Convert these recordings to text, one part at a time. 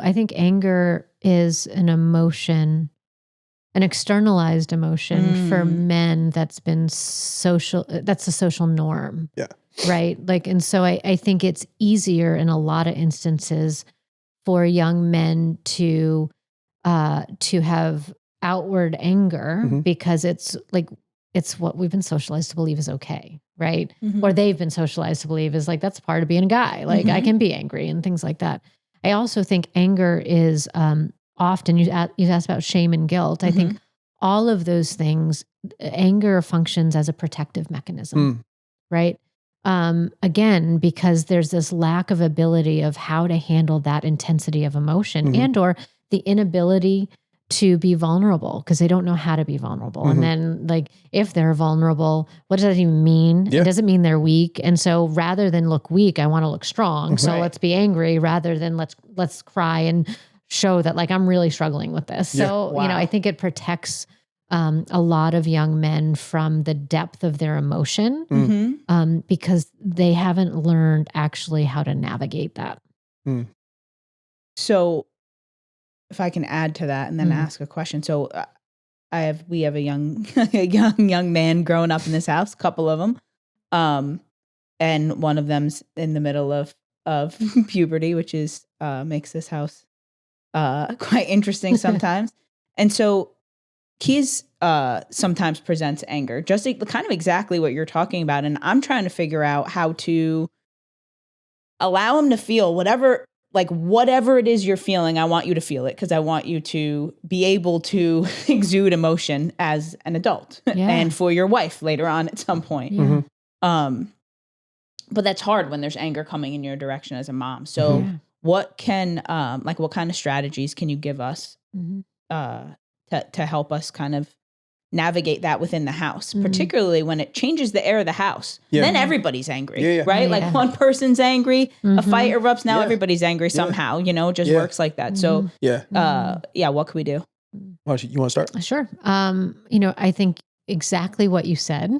I think anger is an emotion, an externalized emotion for men that's been that's the social norm. Yeah. Right. Like, and so I think it's easier in a lot of instances for young men to have outward anger because it's like, it's what we've been socialized to believe is okay. Right. Or they've been socialized to believe is like, that's part of being a guy. Like I can be angry and things like that. I also think anger is often, you asked about shame and guilt. I think all of those things, anger functions as a protective mechanism, right? Again, because there's this lack of ability of how to handle that intensity of emotion and or the inability to be vulnerable because they don't know how to be vulnerable. And then like, if they're vulnerable, what does that even mean? Yeah. It doesn't mean they're weak. And so rather than look weak, I want to look strong. So let's be angry rather than let's cry and show that like, I'm really struggling with this. So, you know, I think it protects a lot of young men from the depth of their emotion because they haven't learned actually how to navigate that. So if I can add to that and then ask a question. So we have a young man growing up in this house, a couple of them. And one of them's in the middle of puberty, which is makes this house quite interesting sometimes. And so he's sometimes presents anger, just kind of exactly what you're talking about. And I'm trying to figure out how to allow him to feel whatever it is you're feeling. I want you to feel it because I want you to be able to exude emotion as an adult and for your wife later on at some point. But that's hard when there's anger coming in your direction as a mom. So what can, what kind of strategies can you give us to help us kind of navigate that within the house, particularly when it changes the air of the house? Then everybody's angry, right? Like one person's angry, a fight erupts, now everybody's angry somehow, you know, it just works like that. So what can we do? You want to start? Sure. You know, I think exactly what you said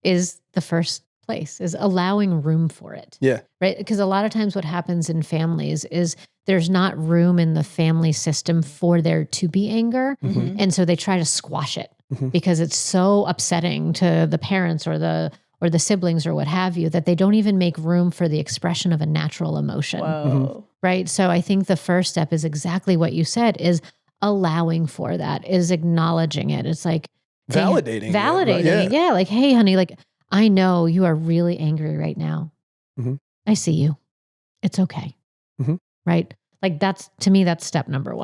is the first place, is allowing room for it. Yeah. Right. Because a lot of times what happens in families is there's not room in the family system for there to be anger. And so they try to squash it because it's so upsetting to the parents or the siblings or what have you, that they don't even make room for the expression of a natural emotion. Right. So I think the first step is exactly what you said, is allowing for that, is acknowledging it. It's like validating it. Yeah. Like, hey, honey, like, I know you are really angry right now. I see you. It's okay. Right. Like to me, that's step number one.